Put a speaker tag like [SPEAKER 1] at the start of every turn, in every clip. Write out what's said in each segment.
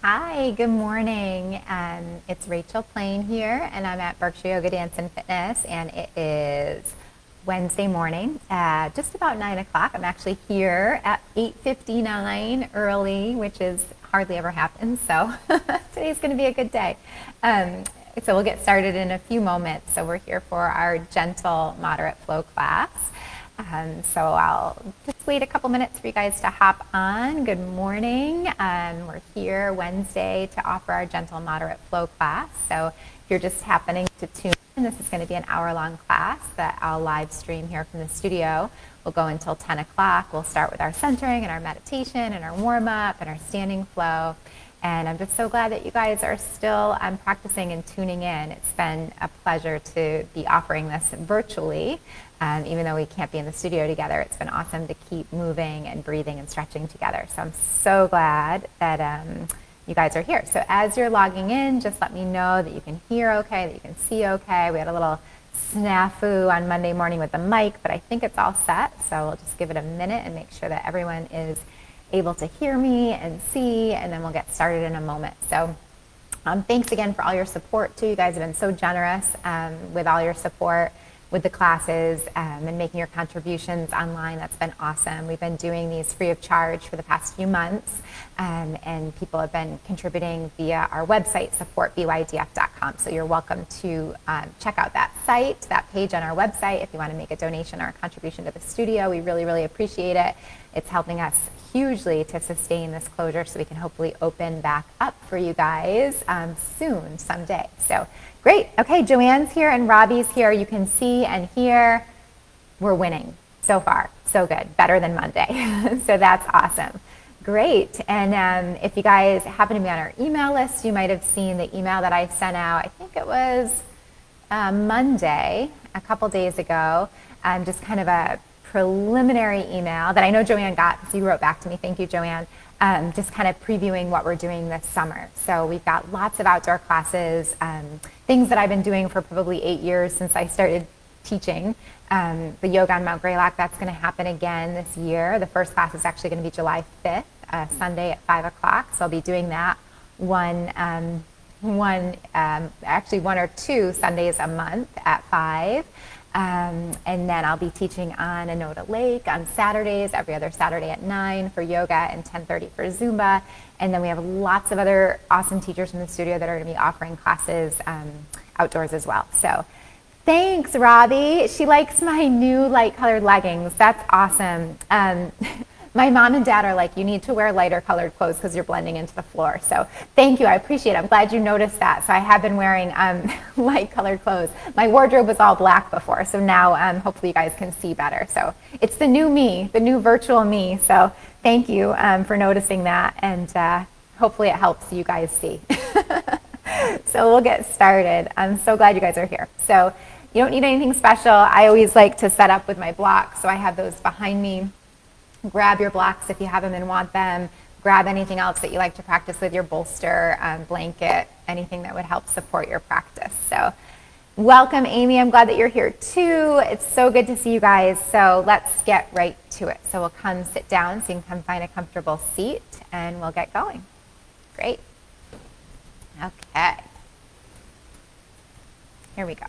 [SPEAKER 1] Hi, good morning. It's Rachael Plaine here, and I'm at Berkshire Yoga Dance and Fitness, and it is Wednesday morning, just about 9 o'clock. I'm actually here at 8:59 early, which is hardly ever happens, so today's going to be a good day. So we'll get started in a few moments. So we're here for our gentle, moderate flow class. So I'll just wait a couple minutes for you guys to hop on. Good morning. We're here Wednesday to offer our gentle, moderate flow class. So if you're just happening to tune in, this is going to be an hour-long class that I'll live stream here from the studio. We'll go until 10 o'clock. We'll start with our centering and our meditation and our warm-up and our standing flow. And I'm just so glad that you guys are still practicing and tuning in. It's been a pleasure to be offering this virtually. Even though we can't be in the studio together, it's been awesome to keep moving and breathing and stretching together. So I'm so glad that you guys are here. So as you're logging in, just let me know that you can hear okay, that you can see okay. We had a little snafu on Monday morning with the mic, but I think it's all set. So we'll just give it a minute and make sure that everyone is able to hear me and see, and then we'll get started in a moment. So thanks again for all your support too. You guys have been so generous with all your support with the classes and making your contributions online. That's been awesome. We've been doing these free of charge for the past few months, and people have been contributing via our website, supportbydf.com. So you're welcome to check out that site, that page on our website, if you want to make a donation or a contribution to the studio. We really, really appreciate it. It's helping us hugely to sustain this closure so we can hopefully open back up for you guys soon, someday. So great. Okay, Joanne's here and Robbie's here. You can see and hear. We're winning so far. So good. Better than Monday. So that's awesome. Great. And if you guys happen to be on our email list, you might have seen the email that I sent out. I think it was Monday, a couple days ago. Just kind of a preliminary email that I know Joanne got, so you wrote back to me. Thank you, Joanne. Just kind of previewing what we're doing this summer. So we've got lots of outdoor classes, things that I've been doing for probably 8 years since I started teaching. The yoga on Mount Greylock, that's going to happen again this year. The first class is actually going to be July 5th, Sunday at 5 o'clock. So I'll be doing that actually one or two Sundays a month at 5. And then I'll be teaching on Anoda Lake on Saturdays, every other Saturday at 9 for yoga and 10:30 for Zumba. And then we have lots of other awesome teachers in the studio that are going to be offering classes outdoors as well. So thanks, Robbie. She likes my new light colored leggings. That's awesome. My mom and dad are like, you need to wear lighter colored clothes because you're blending into the floor. So thank you. I appreciate it. I'm glad you noticed that. So I have been wearing light colored clothes. My wardrobe was all black before. So now hopefully you guys can see better. So it's the new me, the new virtual me. So thank you for noticing that. And hopefully it helps you guys see. So we'll get started. I'm so glad you guys are here. So you don't need anything special. I always like to set up with my blocks. So I have those behind me. Grab your blocks if you have them and want them. Grab anything else that you like to practice with, your bolster, blanket, anything that would help support your practice. So welcome, Amy. I'm glad that you're here too. It's so good to see you guys. So let's get right to it. So we'll come sit down so you can come find a comfortable seat and we'll get going. Great. Okay. Here we go.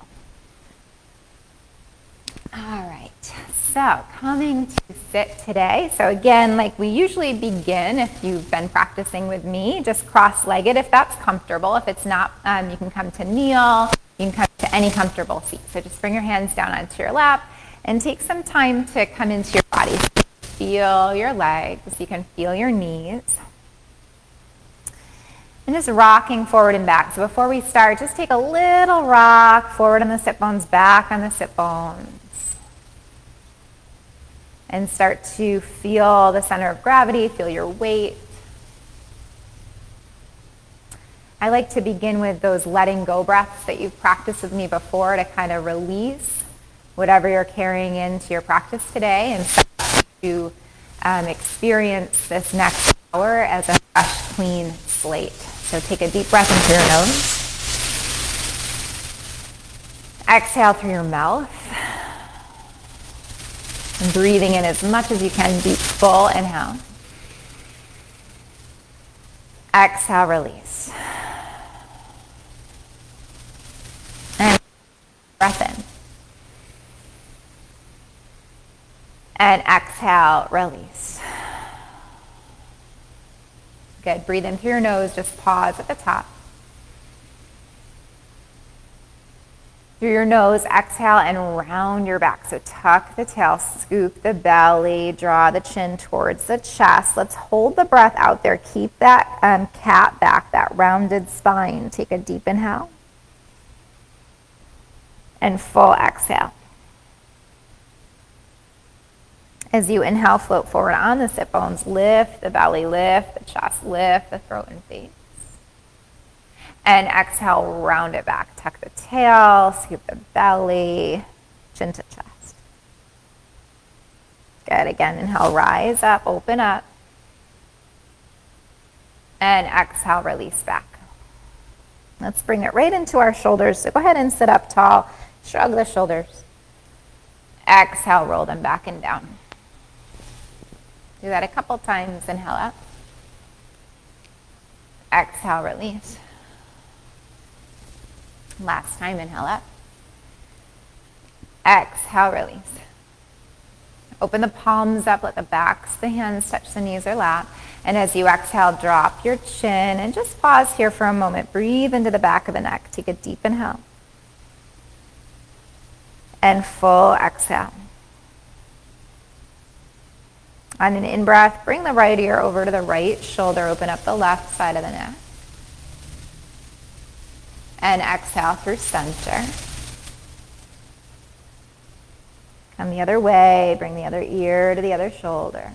[SPEAKER 1] All right, so coming to sit today. So again, like we usually begin, if you've been practicing with me, just cross-legged if that's comfortable. If it's not, you can come to kneel. You can come to any comfortable seat. So just bring your hands down onto your lap and take some time to come into your body. Feel your legs. You can feel your knees. And just rocking forward and back. So before we start, just take a little rock forward on the sit bones, back on the sit bones. And start to feel the center of gravity, feel your weight. I like to begin with those letting go breaths that you've practiced with me before to kind of release whatever you're carrying into your practice today and start to experience this next hour as a fresh, clean slate. So take a deep breath into your nose. Exhale through your mouth. And breathing in as much as you can, deep, full inhale. Exhale, release. And breath in. And exhale, release. Good. Breathe in through your nose. Just pause at the top. Through your nose, exhale and round your back. So tuck the tail, scoop the belly, draw the chin towards the chest. Let's hold the breath out there. Keep that cat back, that rounded spine. Take a deep inhale. And full exhale. As you inhale, float forward on the sit bones. Lift the belly, lift the chest, lift the throat and face. And exhale, round it back. Tuck the tail, scoop the belly, chin to chest. Good. Again, inhale, rise up, open up. And exhale, release back. Let's bring it right into our shoulders. So go ahead and sit up tall. Shrug the shoulders. Exhale, roll them back and down. Do that a couple times. Inhale up. Exhale, release. Last time, inhale up. Exhale, release. Open the palms up, let the backs, the hands touch the knees or lap. And as you exhale, drop your chin and just pause here for a moment. Breathe into the back of the neck. Take a deep inhale. And full exhale. On an in-breath, bring the right ear over to the right shoulder. Open up the left side of the neck. And exhale through center. Come the other way. Bring the other ear to the other shoulder.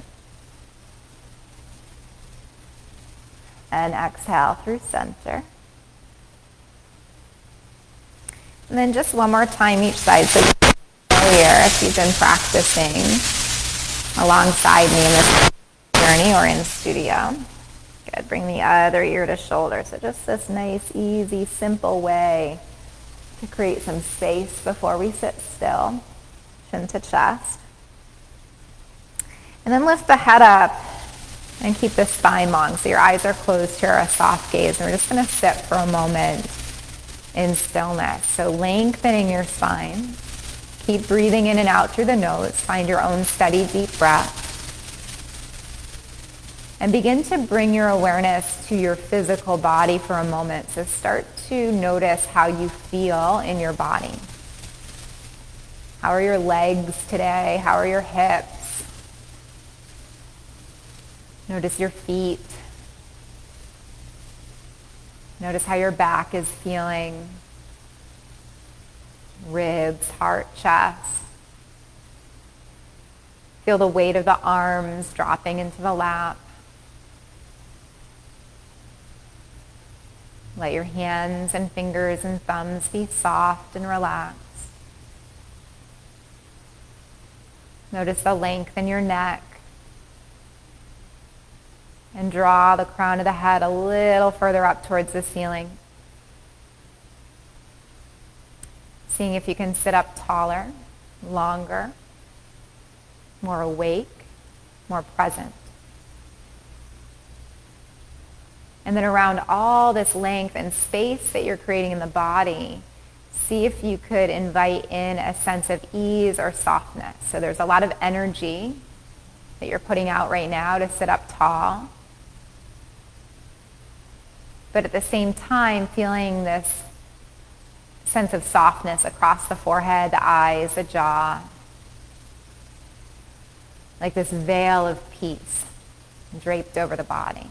[SPEAKER 1] And exhale through center. And then just one more time each side. So you're familiar if you've been practicing alongside me in this journey or in studio. Good. Bring the other ear to shoulder. So just this nice, easy, simple way to create some space before we sit still. Chin to chest. And then lift the head up and keep the spine long. So your eyes are closed here, a soft gaze. And we're just going to sit for a moment in stillness. So lengthening your spine. Keep breathing in and out through the nose. Find your own steady, deep breath. And begin to bring your awareness to your physical body for a moment. So start to notice how you feel in your body. How are your legs today? How are your hips? Notice your feet. Notice how your back is feeling. Ribs, heart, chest. Feel the weight of the arms dropping into the lap. Let your hands and fingers and thumbs be soft and relaxed. Notice the length in your neck. And draw the crown of the head a little further up towards the ceiling. Seeing if you can sit up taller, longer, more awake, more present. And then around all this length and space that you're creating in the body, see if you could invite in a sense of ease or softness. So there's a lot of energy that you're putting out right now to sit up tall. But at the same time, feeling this sense of softness across the forehead, the eyes, the jaw. Like this veil of peace draped over the body.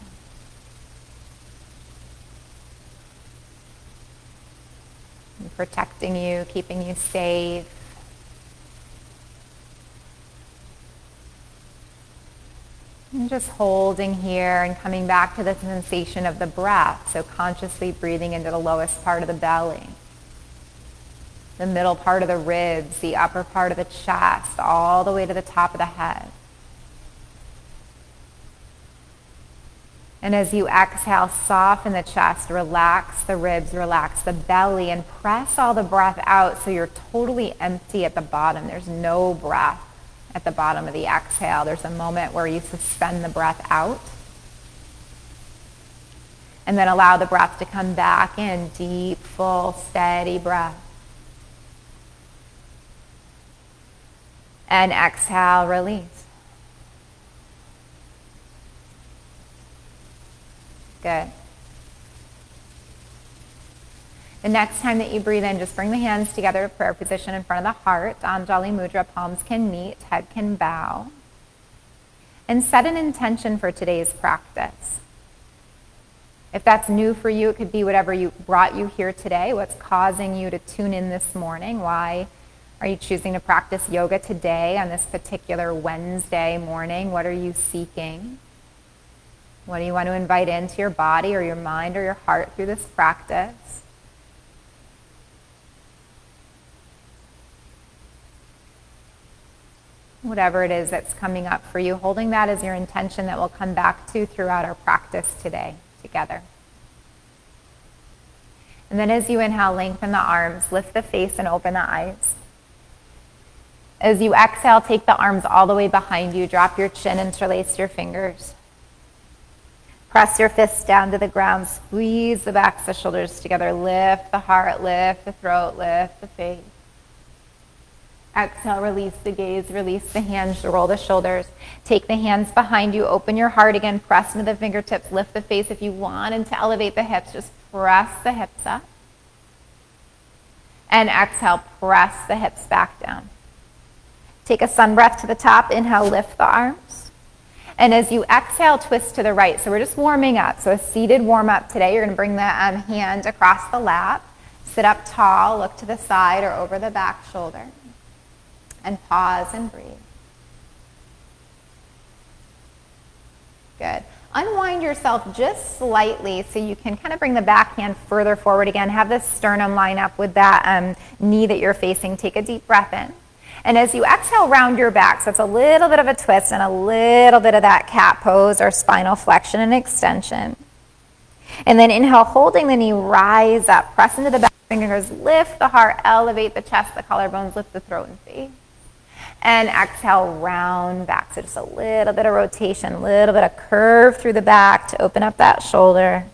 [SPEAKER 1] And protecting you, keeping you safe. And just holding here and coming back to the sensation of the breath. So consciously breathing into the lowest part of the belly. The middle part of the ribs, the upper part of the chest, all the way to the top of the head. And as you exhale, soften the chest, relax the ribs, relax the belly, and press all the breath out so you're totally empty at the bottom. There's no breath at the bottom of the exhale. There's a moment where you suspend the breath out. And then allow the breath to come back in. Deep, full, steady breath. And exhale, release. Good. The next time that you breathe in, just bring the hands together, prayer position in front of the heart. Anjali Mudra, palms can meet, head can bow. And set an intention for today's practice. If that's new for you, it could be whatever brought you here today, what's causing you to tune in this morning. Why are you choosing to practice yoga today on this particular Wednesday morning? What are you seeking? What do you want to invite into your body or your mind or your heart through this practice? Whatever it is that's coming up for you, holding that as your intention that we'll come back to throughout our practice today together. And then as you inhale, lengthen the arms, lift the face and open the eyes. As you exhale, take the arms all the way behind you, drop your chin, interlace your fingers. Press your fists down to the ground, squeeze the backs of the shoulders together, lift the heart, lift the throat, lift the face. Exhale, release the gaze, release the hands, roll the shoulders. Take the hands behind you, open your heart again, press into the fingertips, lift the face. If you wanted to elevate the hips, just press the hips up. And exhale, press the hips back down. Take a sun breath to the top, inhale, lift the arms. And as you exhale, twist to the right. So we're just warming up. So a seated warm up today. You're going to bring the hand across the lap, sit up tall, look to the side or over the back shoulder. And pause and breathe. Good. Unwind yourself just slightly so you can kind of bring the back hand further forward again. Have the sternum line up with that knee that you're facing. Take a deep breath in. And as you exhale, round your back. So it's a little bit of a twist and a little bit of that cat pose or spinal flexion and extension. And then inhale, holding the knee, rise up. Press into the back fingers, lift the heart, elevate the chest, the collarbones, lift the throat and face. And exhale, round back. So just a little bit of rotation, a little bit of curve through the back to open up that shoulder.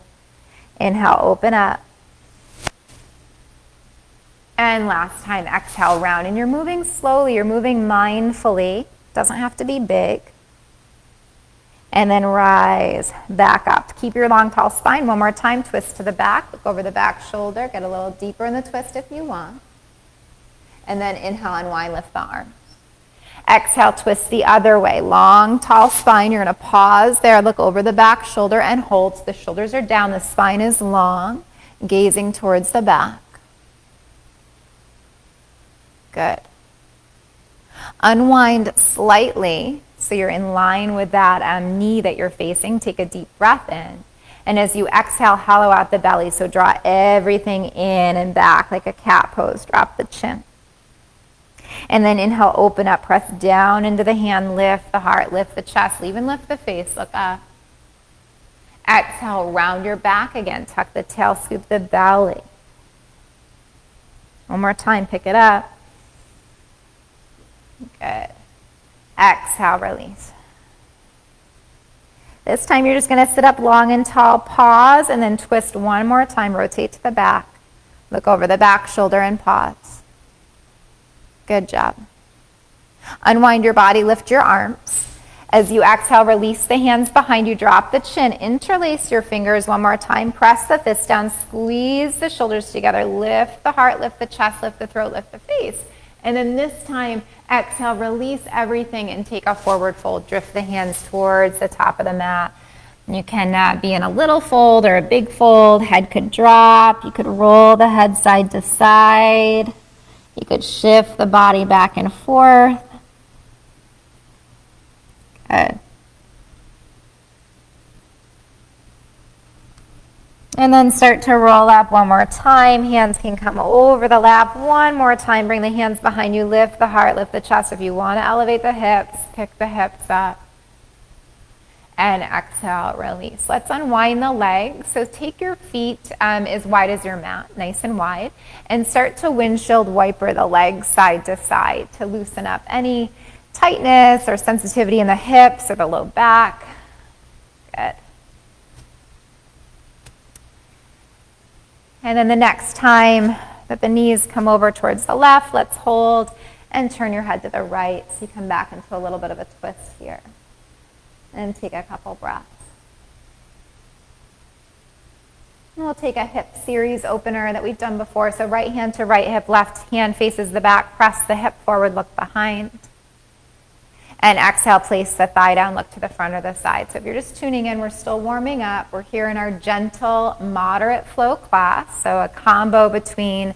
[SPEAKER 1] Inhale, open up. And last time, exhale, round. And you're moving slowly, you're moving mindfully. Doesn't have to be big. And then rise back up. Keep your long, tall spine. One more time, twist to the back. Look over the back shoulder. Get a little deeper in the twist if you want. And then inhale, unwind, lift the arms. Exhale, twist the other way. Long, tall spine. You're going to pause there. Look over the back shoulder and hold. So the shoulders are down. The spine is long, gazing towards the back. Good. Unwind slightly so you're in line with that knee that you're facing. Take a deep breath in. And as you exhale, hollow out the belly. So draw everything in and back like a cat pose. Drop the chin. And then inhale, open up, press down into the hand, lift the heart, lift the chest, even lift the face, look up. Exhale, round your back again, tuck the tail, scoop the belly. One more time, pick it up. Good. Exhale, release. This time you're just going to sit up long and tall, pause, and then twist one more time, rotate to the back. Look over the back shoulder and pause. Good job. Unwind your body, lift your arms. As you exhale, release the hands behind you, drop the chin, interlace your fingers one more time, press the fists down, squeeze the shoulders together, lift the heart, lift the chest, lift the throat, lift the face. And then this time, exhale, release everything and take a forward fold. Drift the hands towards the top of the mat. You can be in a little fold or a big fold. Head could drop. You could roll the head side to side. You could shift the body back and forth. Good. And then start to roll up one more time. Hands can come over the lap. One more time. Bring the hands behind you. Lift the heart, lift the chest. If you want to elevate the hips, pick the hips up. And exhale, release. Let's unwind the legs. So take your feet as wide as your mat, nice and wide, and start to windshield wiper the legs side to side to loosen up any tightness or sensitivity in the hips or the low back. Good. And then the next time that the knees come over towards the left, let's hold and turn your head to the right. So you come back into a little bit of a twist here. And take a couple breaths. And we'll take a hip series opener that we've done before. So right hand to right hip, left hand faces the back, press the hip forward, look behind. And exhale, place the thigh down, look to the front or the side. So if you're just tuning in, we're still warming up. We're here in our gentle, moderate flow class. So a combo between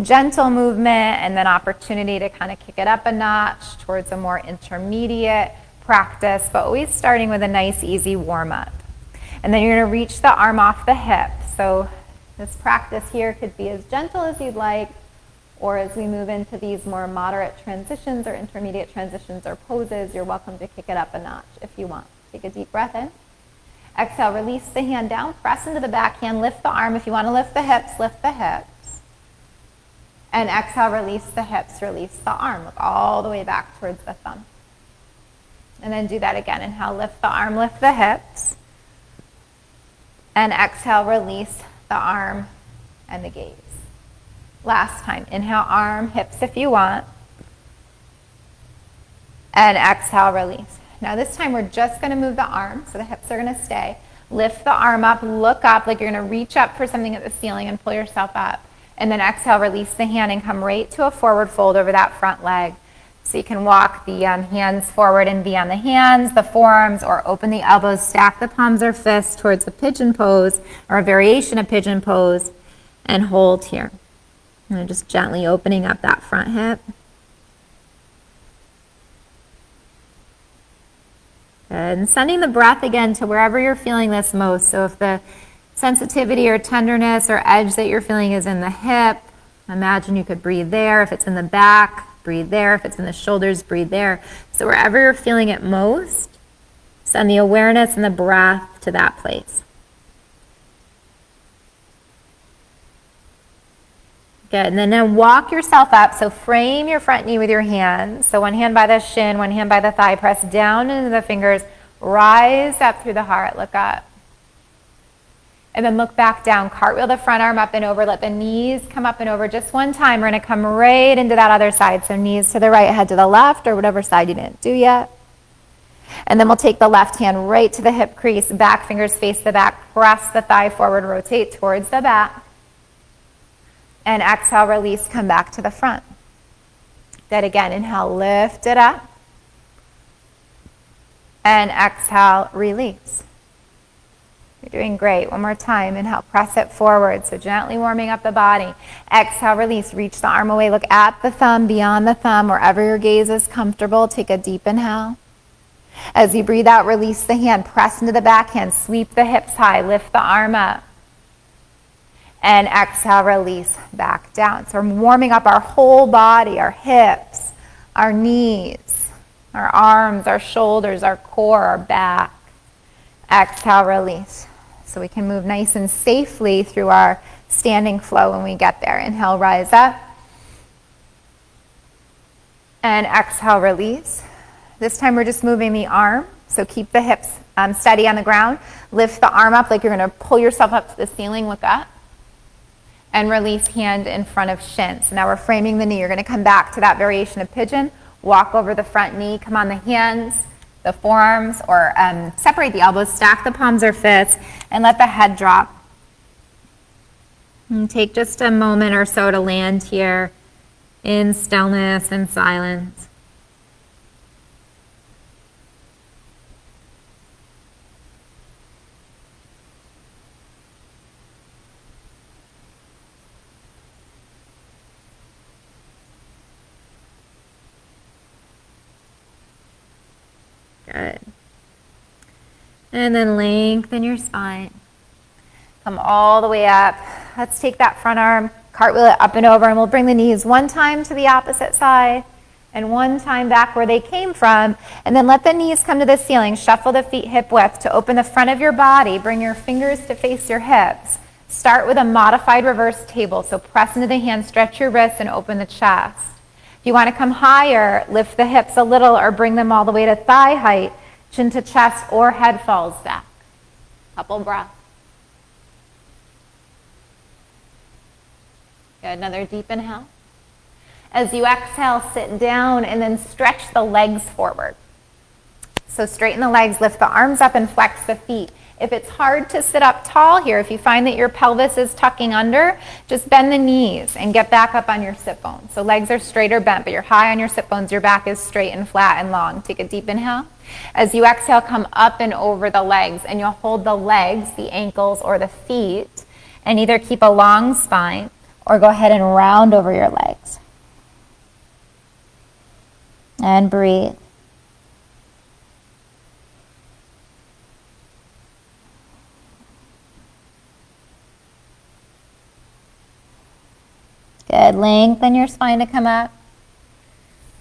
[SPEAKER 1] gentle movement and then opportunity to kind of kick it up a notch towards a more intermediate practice, but always starting with a nice, easy warm-up. And then you're going to reach the arm off the hip. So this practice here could be as gentle as you'd like, or as we move into these more moderate transitions or intermediate transitions or poses, you're welcome to kick it up a notch if you want. Take a deep breath in. Exhale, release the hand down, press into the back hand, lift the arm. If you want to lift the hips, lift the hips. And exhale, release the hips, release the arm. Look all the way back towards the thumb. And then do that again. Inhale, lift the arm, lift the hips. And exhale, release the arm and the gaze. Last time, inhale, arm, hips if you want. And exhale, release. Now this time we're just going to move the arm, so the hips are going to stay. Lift the arm up, look up like you're going to reach up for something at the ceiling and pull yourself up. And then exhale, release the hand and come right to a forward fold over that front leg. So you can walk the hands forward and be on the hands, the forearms, or open the elbows, stack the palms or fists towards a pigeon pose or a variation of pigeon pose, and hold here. And just gently opening up that front hip. Good. And sending the breath again to wherever you're feeling this most. So if the sensitivity or tenderness or edge that you're feeling is in the hip, imagine you could breathe there. If it's in the back, breathe there. If it's in the shoulders, breathe there. So wherever you're feeling it most, send the awareness and the breath to that place. Good, and then walk yourself up. So frame your front knee with your hands. So one hand by the shin, one hand by the thigh. Press down into the fingers. Rise up through the heart. Look up. And then look back down. Cartwheel the front arm up and over. Let the knees come up and over just one time. We're going to come right into that other side. So knees to the right, head to the left, or whatever side you didn't do yet. And then we'll take the left hand right to the hip crease. Back fingers face the back. Press the thigh forward. Rotate towards the back. And exhale, release, come back to the front. Good, again, inhale, lift it up. And exhale, release. You're doing great. One more time, inhale, press it forward. So gently warming up the body. Exhale, release, reach the arm away. Look at the thumb, beyond the thumb, wherever your gaze is comfortable. Take a deep inhale. As you breathe out, release the hand, press into the backhand, sweep the hips high, lift the arm up. And exhale, release, back down. So we're warming up our whole body, our hips, our knees, our arms, our shoulders, our core, our back. Exhale, release. So we can move nice and safely through our standing flow when we get there. Inhale, rise up. And exhale, release. This time we're just moving the arm. So keep the hips steady on the ground. Lift the arm up like you're going to pull yourself up to the ceiling. Look up. And release, hand in front of shin. So now we're framing the knee. You're going to come back to that variation of pigeon. Walk over the front knee. Come on the hands, the forearms, or separate the elbows. Stack the palms or fists, and let the head drop. And take just a moment or so to land here in stillness and silence. Good. And then lengthen your spine. Come all the way up. Let's take that front arm, cartwheel it up and over, and we'll bring the knees one time to the opposite side and one time back where they came from. And then let the knees come to the ceiling. Shuffle the feet hip width to open the front of your body. Bring your fingers to face your hips. Start with a modified reverse table. So press into the hands, stretch your wrists, and open the chest. If you want to come higher, lift the hips a little or bring them all the way to thigh height, chin to chest, or head falls back. Couple breaths. Good, another deep inhale. As you exhale, sit down and then stretch the legs forward. So straighten the legs, lift the arms up and flex the feet. If it's hard to sit up tall here, if you find that your pelvis is tucking under, just bend the knees and get back up on your sit bones. So legs are straight or bent, but you're high on your sit bones. Your back is straight and flat and long. Take a deep inhale. As you exhale, come up and over the legs, and you'll hold the legs, the ankles, or the feet, and either keep a long spine or go ahead and round over your legs. And breathe. Good. Lengthen your spine to come up.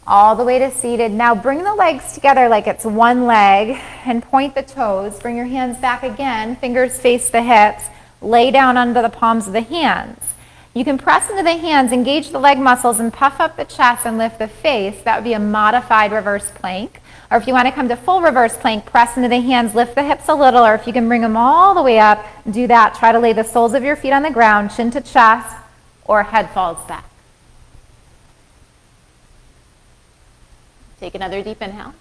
[SPEAKER 1] All the way to seated. Now bring the legs together like it's one leg and point the toes. Bring your hands back again. Fingers face the hips. Lay down under the palms of the hands. You can press into the hands, engage the leg muscles, and puff up the chest and lift the face. That would be a modified reverse plank. Or if you want to come to full reverse plank, press into the hands, lift the hips a little, or if you can bring them all the way up, do that. Try to lay the soles of your feet on the ground, chin to chest, or head falls back. Take another deep inhale.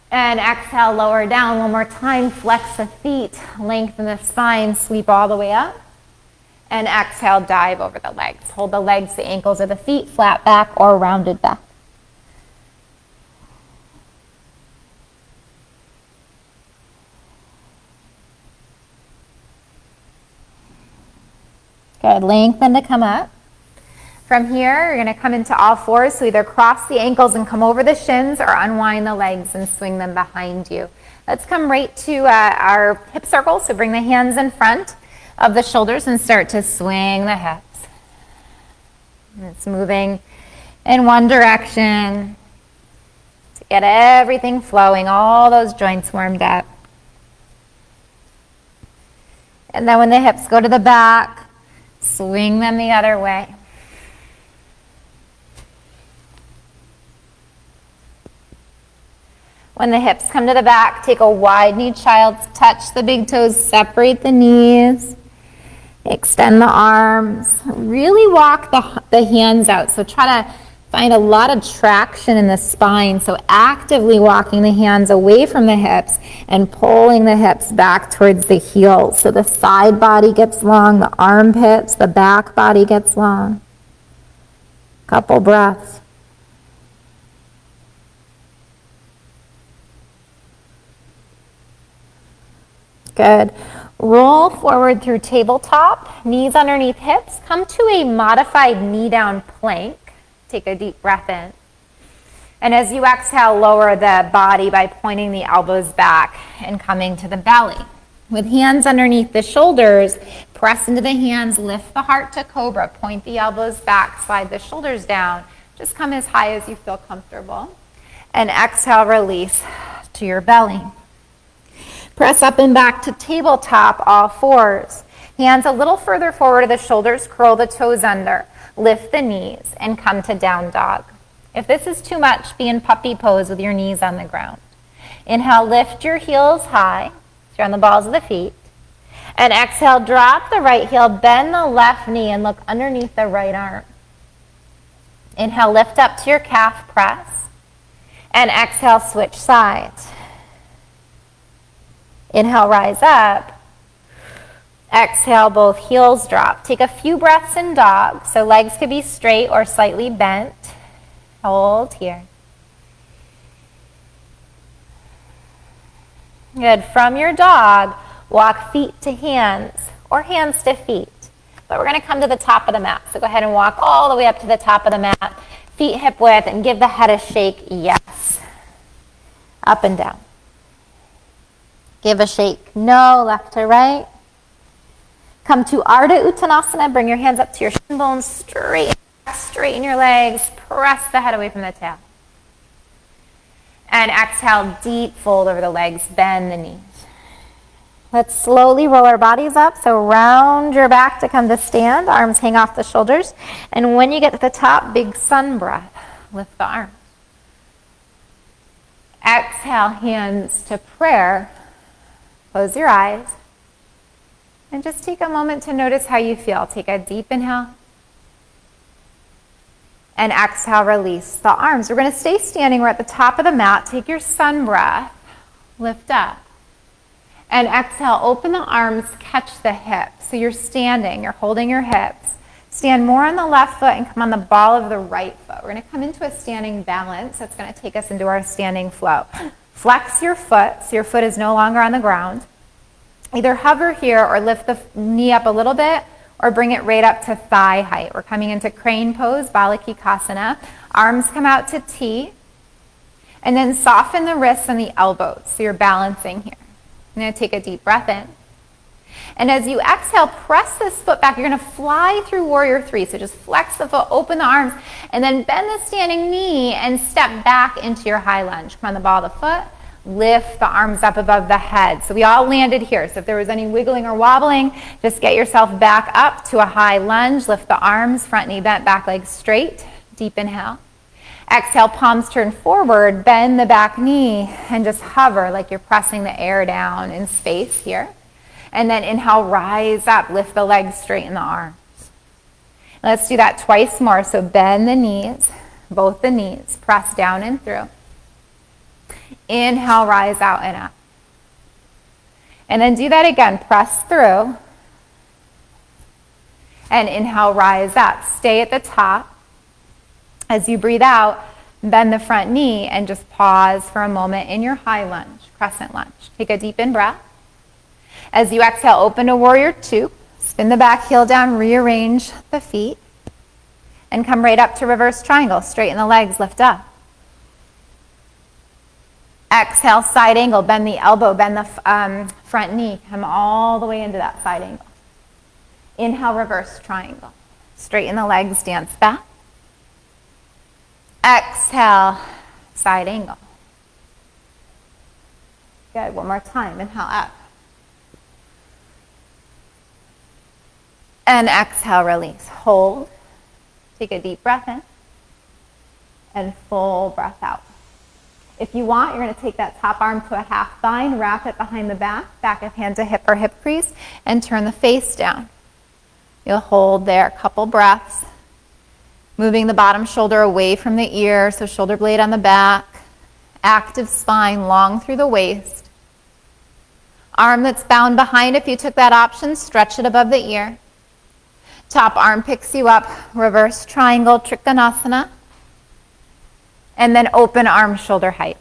[SPEAKER 1] And exhale, lower down. One more time, flex the feet, lengthen the spine, sweep all the way up. And exhale, dive over the legs. Hold the legs, the ankles, or the feet flat back or rounded back. Good, lengthen to come up. From here, you're going to come into all fours, so either cross the ankles and come over the shins or unwind the legs and swing them behind you. Let's come right to our hip circle, so bring the hands in front of the shoulders and start to swing the hips. And it's moving in one direction to get everything flowing, all those joints warmed up. And then when the hips go to the back, swing them the other way. When the hips come to the back, take a wide knee child's touch the big toes, separate the knees, extend the arms, really walk the hands out. So try to find a lot of traction in the spine. So actively walking the hands away from the hips and pulling the hips back towards the heels. So the side body gets long, the armpits, the back body gets long. Couple breaths. Good. Roll forward through tabletop, knees underneath hips. Come to a modified knee down plank. Take a deep breath in. And as you exhale, lower the body by pointing the elbows back and coming to the belly. With hands underneath the shoulders, press into the hands, lift the heart to cobra, point the elbows back, slide the shoulders down. Just come as high as you feel comfortable. And exhale, release to your belly. Press up and back to tabletop, all fours. Hands a little further forward to the shoulders, curl the toes under. Lift the knees and come to down dog. If this is too much, be in puppy pose with your knees on the ground. Inhale, lift your heels high. You're on the balls of the feet. And exhale, drop the right heel, bend the left knee, and look underneath the right arm. Inhale, lift up to your calf press. And exhale, switch sides. Inhale, rise up. Exhale, both heels drop. Take a few breaths in dog. So legs could be straight or slightly bent. Hold here. Good. From your dog, walk feet to hands or hands to feet. But we're going to come to the top of the mat. So go ahead and walk all the way up to the top of the mat. Feet hip width and give the head a shake. Yes. Up and down. Give a shake. No, left to right. Come to Ardha Uttanasana. Bring your hands up to your shin bones. Straighten your legs. Press the head away from the tail. And exhale, deep fold over the legs. Bend the knees. Let's slowly roll our bodies up. So round your back to come to stand. Arms hang off the shoulders. And when you get to the top, big sun breath. Lift the arms. Exhale, hands to prayer. Close your eyes And just take a moment to notice how you feel. Take a deep inhale. And exhale, release the arms. We're going to stay standing. We're at the top of the mat. Take your sun breath. Lift up. And exhale, open the arms, catch the hips. So you're standing, you're holding your hips. Stand more on the left foot and come on the ball of the right foot. We're going to come into a standing balance. That's going to take us into our standing flow. Flex your foot so your foot is no longer on the ground. Either hover here or lift the knee up a little bit or bring it right up to thigh height. We're coming into crane pose, Balikikasana. Arms come out to T. And then soften the wrists and the elbows. So you're balancing here. I'm going to take a deep breath in. And as you exhale, press this foot back. You're going to fly through Warrior 3. So just flex the foot, open the arms, and then bend the standing knee and step back into your high lunge. Come on the ball of the foot. Lift the arms up above the head. So we all landed here. So if there was any wiggling or wobbling, just get yourself back up to a high lunge. Lift the arms, front knee bent, back leg straight. Deep inhale. Exhale, palms turn forward, bend the back knee, and just hover like you're pressing the air down in space here. And then inhale, rise up, lift the legs, straighten the arms. Let's do that twice more. So bend the knees, both the knees, press down and through. Inhale, rise out and up. And then do that again. Press through. And inhale, rise up. Stay at the top. As you breathe out, bend the front knee and just pause for a moment in your high lunge, crescent lunge. Take a deep in breath. As you exhale, open to Warrior 2. Spin the back heel down, rearrange the feet. And come right up to reverse triangle. Straighten the legs, lift up. Exhale, side angle, bend the elbow, bend the front knee. Come all the way into that side angle. Inhale, reverse triangle. Straighten the legs, dance back. Exhale, side angle. Good, one more time. Inhale, up. And exhale, release. Hold. Take a deep breath in. And full breath out. If you want, you're going to take that top arm to a half bind, wrap it behind the back of hand to hip or hip crease, and turn the face down. You'll hold there a couple breaths, moving the bottom shoulder away from the ear, so shoulder blade on the back, active spine long through the waist. Arm that's bound behind, if you took that option, stretch it above the ear. Top arm picks you up, reverse triangle, Trikonasana. And then open arm shoulder height.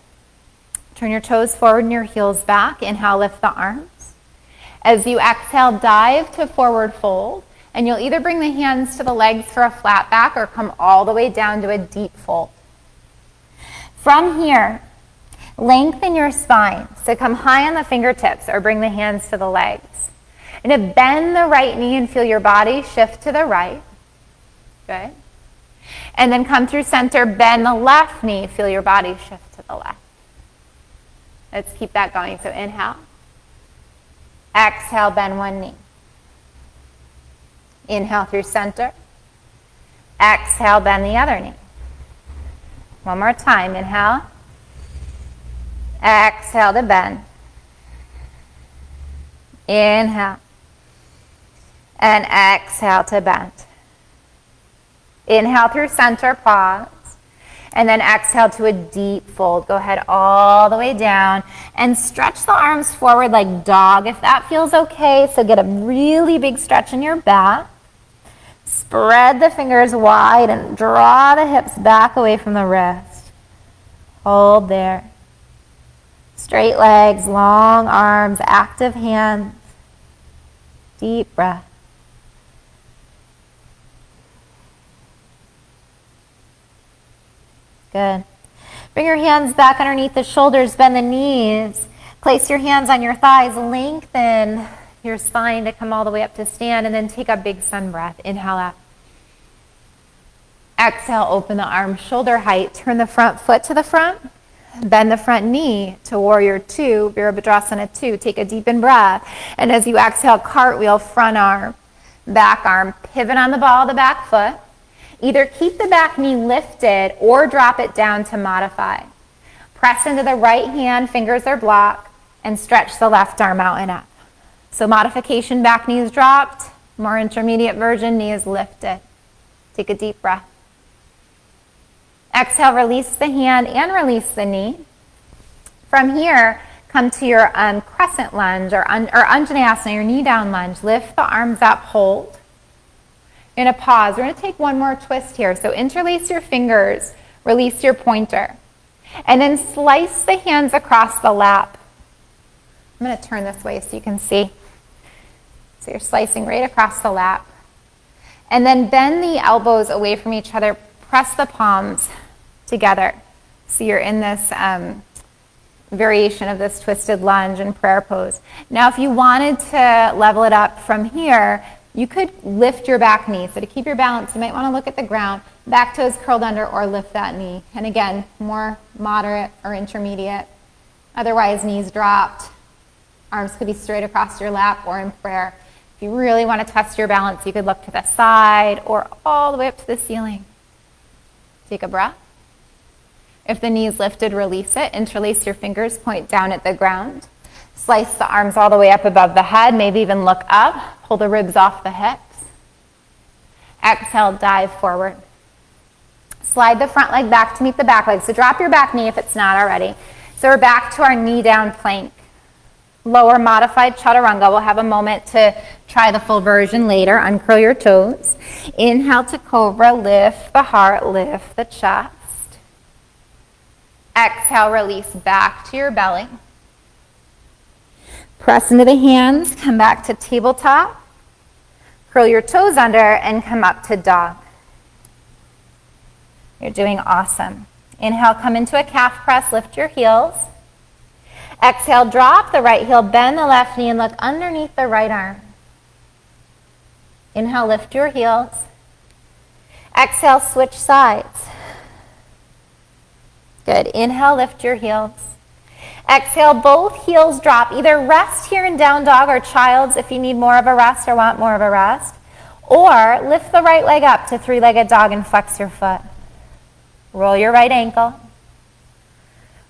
[SPEAKER 1] Turn your toes forward and your heels back. Inhale, lift the arms. As you exhale, dive to forward fold. And you'll either bring the hands to the legs for a flat back or come all the way down to a deep fold. From here, lengthen your spine. So come high on the fingertips or bring the hands to the legs. And to bend the right knee and feel your body shift to the right. Good. And then come through center, bend the left knee, feel your body shift to the left. Let's keep that going. So inhale. Exhale, bend one knee. Inhale through center. Exhale, bend the other knee. One more time. Inhale. Exhale to bend. Inhale. And exhale to bend. Inhale through center, pause. And then exhale to a deep fold. Go ahead all the way down and stretch the arms forward like dog if that feels okay. So get a really big stretch in your back. Spread the fingers wide and draw the hips back away from the wrist. Hold there. Straight legs, long arms, active hands. Deep breath. Good. Bring your hands back underneath the shoulders, bend the knees. Place your hands on your thighs, lengthen your spine to come all the way up to stand, and then take a big sun breath. Inhale up. Exhale, open the arms shoulder height. Turn the front foot to the front. Bend the front knee to Warrior 2, Virabhadrasana 2. Take a deep in breath. And as you exhale, cartwheel, front arm, back arm. Pivot on the ball of the back foot. Either keep the back knee lifted or drop it down to modify. Press into the right hand, fingers are blocked, and stretch the left arm out and up. So modification, back knee is dropped. More intermediate version, knee is lifted. Take a deep breath. Exhale, release the hand and release the knee. From here, come to your crescent lunge or Anjaneyasana, your knee down lunge. Lift the arms up, hold. You're going to pause. We're going to take one more twist here. So interlace your fingers, release your pointer. And then slice the hands across the lap. I'm going to turn this way so you can see. So you're slicing right across the lap. And then bend the elbows away from each other. Press the palms together. So you're in this variation of this twisted lunge and prayer pose. Now, if you wanted to level it up from here, you could lift your back knee. So to keep your balance, you might want to look at the ground, back toes curled under, or lift that knee. And again, more moderate or intermediate. Otherwise, knees dropped. Arms could be straight across your lap or in prayer. If you really want to test your balance, you could look to the side or all the way up to the ceiling. Take a breath. If the knee is lifted, release it. Interlace your fingers, point down at the ground. Slice the arms all the way up above the head, maybe even look up. Pull the ribs off the hips. Exhale, dive forward. Slide the front leg back to meet the back leg. So drop your back knee if it's not already. So we're back to our knee down plank. Lower modified chaturanga. We'll have a moment to try the full version later. Uncurl your toes. Inhale to cobra. Lift the heart. Lift the chest. Exhale, release back to your belly. Press into the hands. Come back to tabletop. Curl your toes under and come up to dog. You're doing awesome. Inhale, come into a calf press. Lift your heels. Exhale, drop the right heel, bend the left knee, and look underneath the right arm. Inhale, lift your heels. Exhale, switch sides. Good. Inhale, lift your heels. Exhale, both heels drop. Either rest here in down dog or child's if you need more of a rest or want more of a rest. Or lift the right leg up to three-legged dog and flex your foot. Roll your right ankle.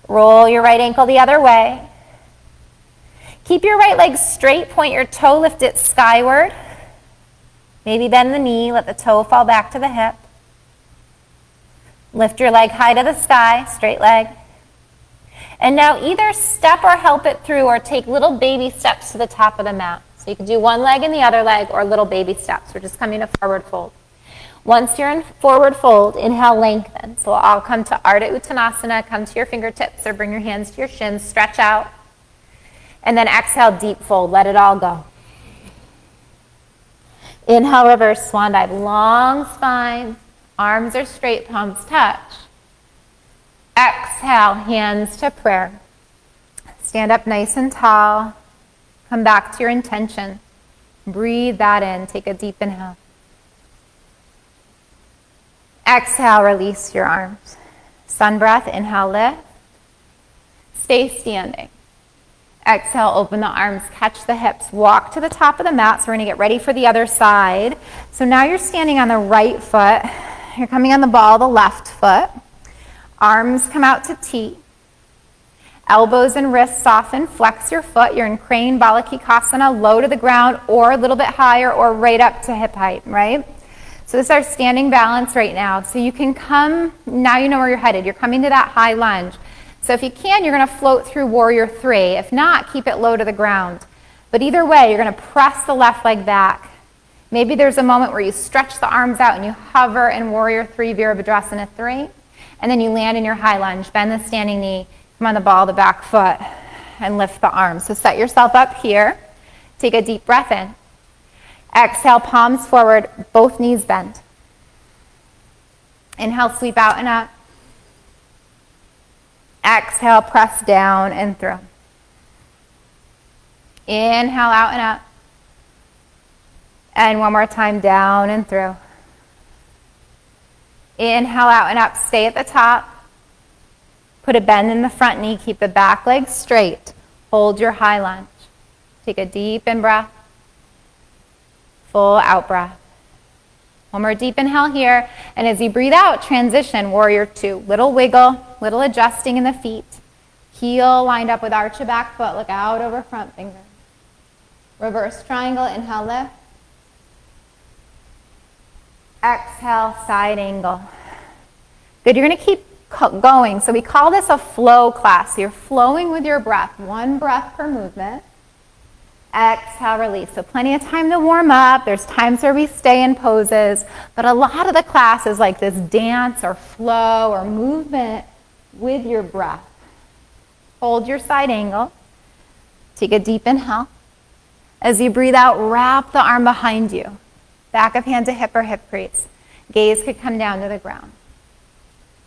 [SPEAKER 1] Roll your right ankle the other way. Keep your right leg straight. Point your toe, lift it skyward. Maybe bend the knee. Let the toe fall back to the hip. Lift your leg high to the sky, straight leg. And now either step or help it through or take little baby steps to the top of the mat. So you can do one leg and the other leg or little baby steps. We're just coming to forward fold. Once you're in forward fold, inhale, lengthen. So I'll come to Ardha Uttanasana, come to your fingertips or bring your hands to your shins, stretch out. And then exhale, deep fold, let it all go. Inhale, reverse swan dive, long spine, arms are straight, palms touch. Exhale, hands to prayer. Stand up nice and tall, come back to your intention. Breathe that in, take a deep inhale. Exhale, release your arms. Sun breath, inhale, lift. Stay standing. Exhale, open the arms, catch the hips. Walk to the top of the mat, so we're going to get ready for the other side. So now you're standing on the right foot. You're coming on the ball, the left foot. Arms come out to T. Elbows and wrists soften, flex your foot. You're in crane balakikasana, low to the ground or a little bit higher or right up to hip height, right? So this is our standing balance right now. So you can come, now you know where you're headed. You're coming to that high lunge. So if you can, you're going to float through warrior three. If not, keep it low to the ground. But either way, you're going to press the left leg back. Maybe there's a moment where you stretch the arms out and you hover in warrior three, Virabhadrasana 3. And then you land in your high lunge. Bend the standing knee. Come on the ball, the back foot. And lift the arms. So set yourself up here. Take a deep breath in. Exhale, palms forward, both knees bend. Inhale, sweep out and up. Exhale, press down and through. Inhale, out and up. And one more time, down and through. Inhale, out and up. Stay at the top. Put a bend in the front knee. Keep the back leg straight. Hold your high lunge. Take a deep in breath. Full out breath. One more deep inhale here. And as you breathe out, transition, warrior two. Little wiggle, little adjusting in the feet. Heel lined up with arch of back foot. Look out over front finger. Reverse triangle, inhale, lift. Exhale, side angle. Good, you're gonna keep going. So we call this a flow class. So you're flowing with your breath, one breath per movement. Exhale, release. So plenty of time to warm up. There's times where we stay in poses, but a lot of the class is like this dance or flow or movement with your breath. Hold your side angle. Take a deep inhale. As you breathe out, wrap the arm behind you. Back of hand to hip or hip crease. Gaze could come down to the ground.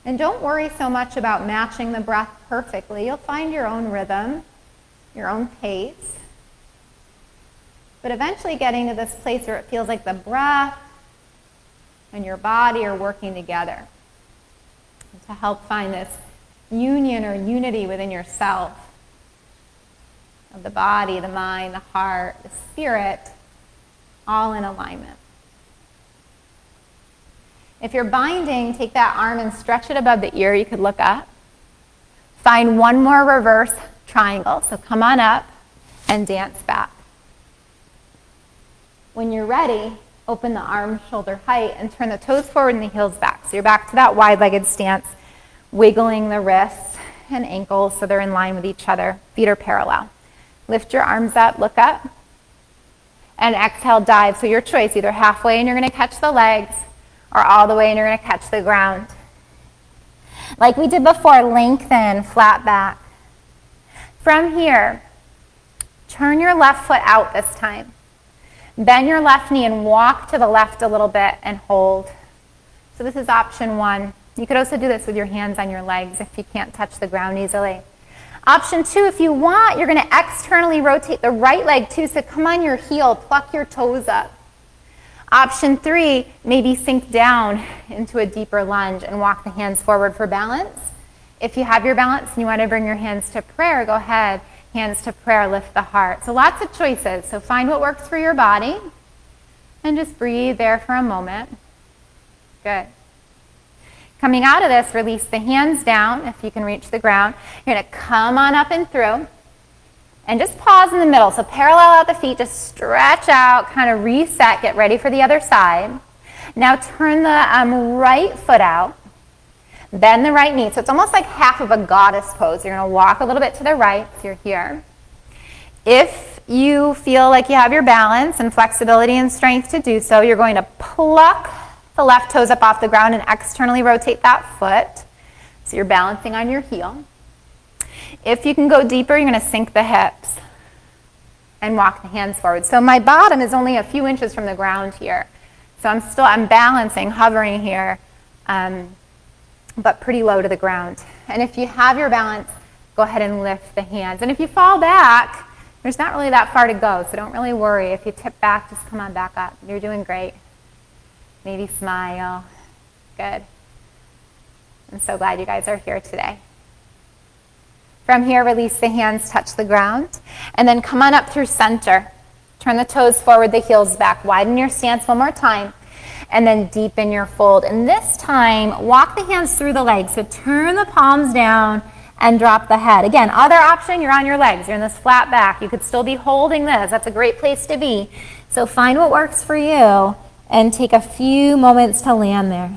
[SPEAKER 1] And don't worry so much about matching the breath perfectly. You'll find your own rhythm, your own pace. But eventually getting to this place where it feels like the breath and your body are working together to help find this union or unity within yourself of the body, the mind, the heart, the spirit, all in alignment. If you're binding, take that arm and stretch it above the ear. You could look up. Find one more reverse triangle. So come on up and dance back. When you're ready, open the arms shoulder height and turn the toes forward and the heels back. So you're back to that wide-legged stance, wiggling the wrists and ankles so they're in line with each other. Feet are parallel. Lift your arms up, look up, and exhale, dive. So your choice, either halfway and you're going to catch the legs, or all the way and you're going to catch the ground. Like we did before, lengthen, flat back. From here, turn your left foot out this time. Bend your left knee and walk to the left a little bit and hold. So this is option one. You could also do this with your hands on your legs if you can't touch the ground easily. Option two, if you want, you're going to externally rotate the right leg too. So come on your heel, pluck your toes up. Option three, maybe sink down into a deeper lunge and walk the hands forward for balance. If you have your balance and you want to bring your hands to prayer, go ahead. Hands to prayer, lift the heart. So lots of choices. So find what works for your body and just breathe there for a moment. Good. Coming out of this, release the hands down if you can reach the ground. You're going to come on up and through and just pause in the middle. So parallel out the feet, just stretch out, kind of reset, get ready for the other side. Now turn the right foot out. Bend the right knee. So it's almost like half of a goddess pose. You're going to walk a little bit to the right. So you're here. If you feel like you have your balance and flexibility and strength to do so, you're going to pluck the left toes up off the ground and externally rotate that foot. So you're balancing on your heel. If you can go deeper, you're going to sink the hips and walk the hands forward. So my bottom is only a few inches from the ground here. So I'm balancing, hovering here. But pretty low to the ground. And if you have your balance, go ahead and lift the hands. And if you fall back, there's not really that far to go, so don't really worry. If you tip back, just come on back up. You're doing great. Maybe smile. Good. I'm so glad you guys are here today. From here, release the hands, touch the ground, and then come on up through center. Turn the toes forward, the heels back. Widen your stance one more time. And then deepen your fold. And this time, walk the hands through the legs. So turn the palms down and drop the head. Again, other option, you're on your legs. You're in this flat back. You could still be holding this. That's a great place to be. So find what works for you and take a few moments to land there.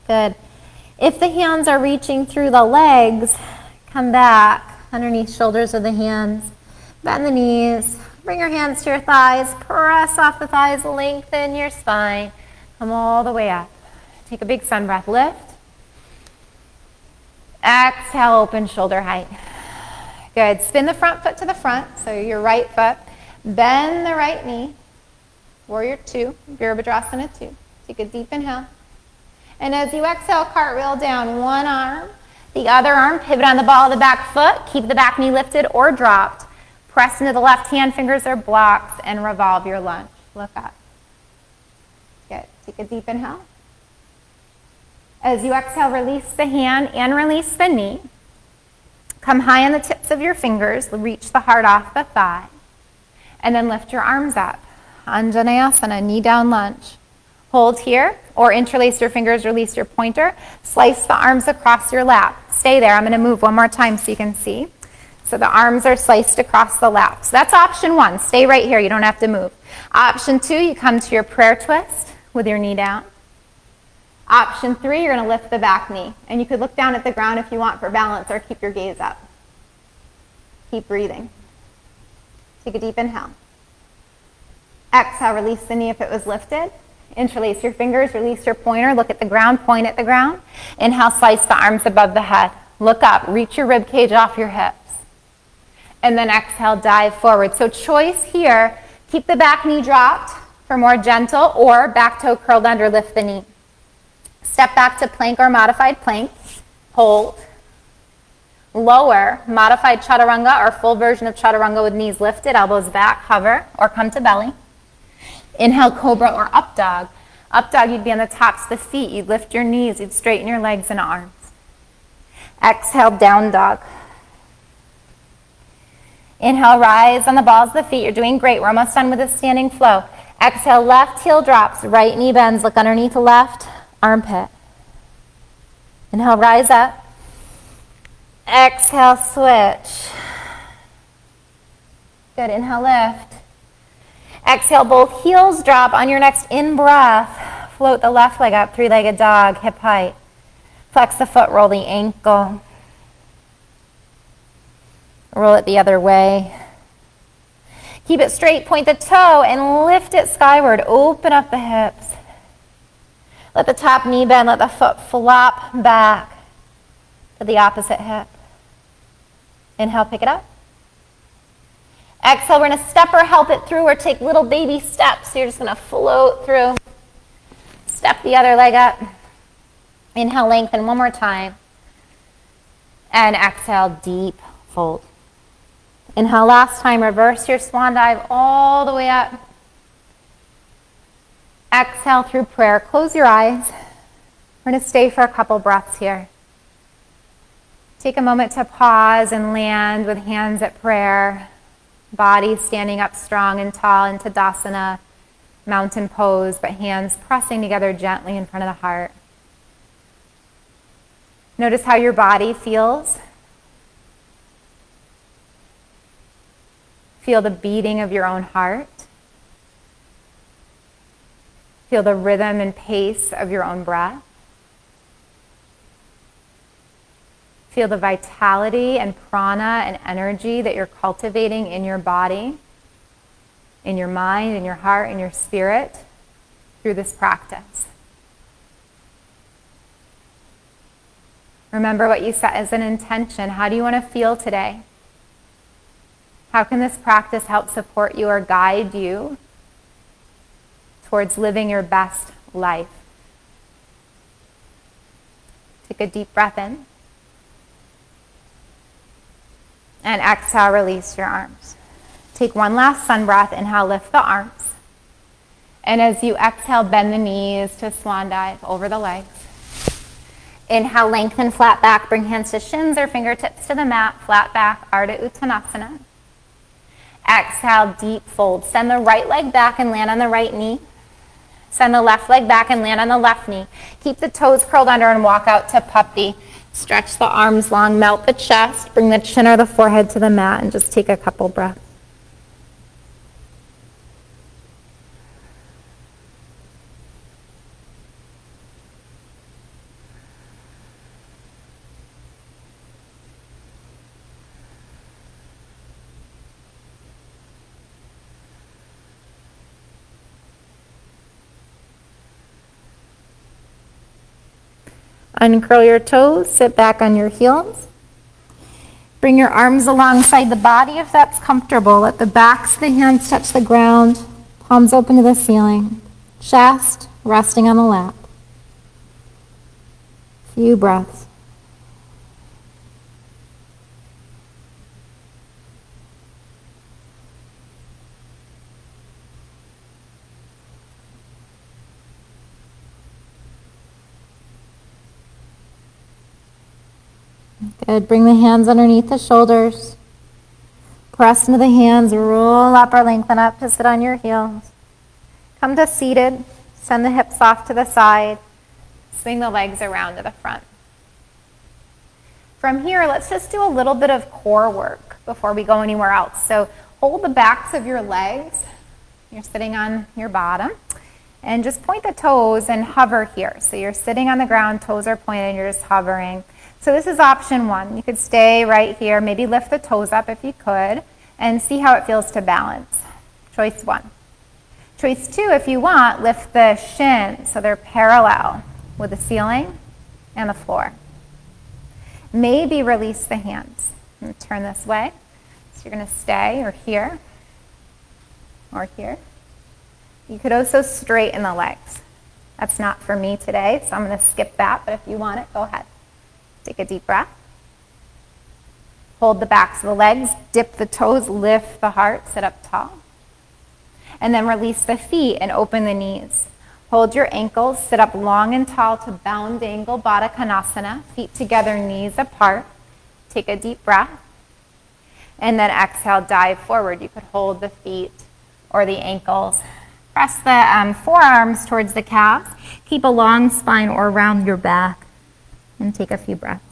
[SPEAKER 1] Good. If the hands are reaching through the legs, come back underneath shoulders of the hands. Bend the knees. Bring your hands to your thighs. Press off the thighs. Lengthen your spine. Come all the way up. Take a big sun breath. Lift. Exhale, open shoulder height. Good. Spin the front foot to the front. So your right foot. Bend the right knee. Warrior two. Virabhadrasana 2. Take a deep inhale. And as you exhale, cartwheel down one arm, the other arm, pivot on the ball of the back foot, keep the back knee lifted or dropped. Press into the left hand, fingers are blocks, and revolve your lunge. Look up. Good. Take a deep inhale. As you exhale, release the hand and release the knee. Come high on the tips of your fingers, reach the heart off the thigh, and then lift your arms up. Anjaneyasana, knee down lunge. Hold here, or interlace your fingers, release your pointer. Slice the arms across your lap. Stay there. I'm going to move one more time so you can see. So the arms are sliced across the lap. So that's option one. Stay right here. You don't have to move. Option two, you come to your prayer twist with your knee down. Option three, you're going to lift the back knee. And you could look down at the ground if you want for balance, or keep your gaze up. Keep breathing. Take a deep inhale. Exhale, release the knee if it was lifted. Interlace your fingers, release your pointer, look at the ground, point at the ground. Inhale, slice the arms above the head. Look up, reach your rib cage off your hips. And then exhale, dive forward. So choice here, keep the back knee dropped for more gentle, or back toe curled under, lift the knee. Step back to plank or modified plank. Hold. Lower, modified chaturanga or full version of chaturanga with knees lifted, elbows back, hover, or come to belly. Inhale, cobra or up dog. Up dog, you'd be on the tops of the feet. You'd lift your knees. You'd straighten your legs and arms. Exhale, down dog. Inhale, rise on the balls of the feet. You're doing great. We're almost done with the standing flow. Exhale, left heel drops, right knee bends. Look underneath the left armpit. Inhale, rise up. Exhale, switch. Good. Inhale, lift. Exhale, both heels drop. On your next in-breath, float the left leg up, three-legged dog, hip height. Flex the foot, roll the ankle. Roll it the other way. Keep it straight, point the toe, and lift it skyward. Open up the hips. Let the top knee bend, let the foot flop back to the opposite hip. Inhale, pick it up. Exhale, we're going to step or help it through, or take little baby steps. So you're just going to float through. Step the other leg up. Inhale, lengthen one more time. And exhale, deep fold. Inhale, last time, reverse your swan dive all the way up. Exhale through prayer. Close your eyes. We're going to stay for a couple breaths here. Take a moment to pause and land with hands at prayer. Body standing up strong and tall in Tadasana, mountain pose, but hands pressing together gently in front of the heart. Notice how your body feels. Feel the beating of your own heart. Feel the rhythm and pace of your own breath. Feel the vitality and prana and energy that you're cultivating in your body, in your mind, in your heart, in your spirit through this practice. Remember what you set as an intention. How do you want to feel today? How can this practice help support you or guide you towards living your best life? Take a deep breath in. And exhale, release your arms. Take one last sun breath. Inhale, lift the arms. And as you exhale, bend the knees to swan dive over the legs. Inhale, lengthen, flat back. Bring hands to shins or fingertips to the mat. Flat back, Ardha Uttanasana. Exhale, deep fold. Send the right leg back and land on the right knee. Send the left leg back and land on the left knee. Keep the toes curled under and walk out to puppy. Stretch the arms long, melt the chest, bring the chin or the forehead to the mat, and just take a couple breaths. Uncurl your toes, sit back on your heels. Bring your arms alongside the body if that's comfortable. Let the backs of the hands touch the ground, palms open to the ceiling, chest resting on the lap. Few breaths. Good. Bring the hands underneath the shoulders. Press into the hands. Roll up or lengthen up to sit on your heels. come to seated, send the hips off to the side, swing the legs around to the front. From here, let's just do a little bit of core work before we go anywhere else. So hold the backs of your legs. You're sitting on your bottom. And just point the toes and hover here. So you're sitting on the ground, toes are pointed, and you're just hovering. So this is option one. You could stay right here, maybe lift the toes up if you could, and see how it feels to balance. Choice one. Choice two, if you want, lift the shins so they're parallel with the ceiling and the floor. Maybe release the hands. I'm going to turn this way. So you're going to stay or here or here. You could also straighten the legs. That's not for me today, so I'm going to skip that, but if you want it, go ahead. Take a deep breath. Hold the backs of the legs, dip the toes, lift the heart, sit up tall. And then release the feet and open the knees. Hold your ankles, sit up long and tall to bound angle, Baddha Konasana, feet together, knees apart. Take a deep breath. And then exhale, dive forward. You could hold the feet or the ankles. Press the forearms towards the calves. Keep a long spine or around your back. And take a few breaths.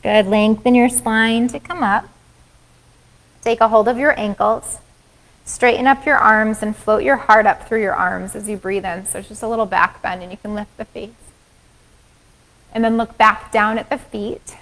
[SPEAKER 1] Good. Lengthen your spine to come up. Take a hold of your ankles. Straighten up your arms and float your heart up through your arms as you breathe in. So it's just a little back bend and you can lift the face. And then look back down at the feet.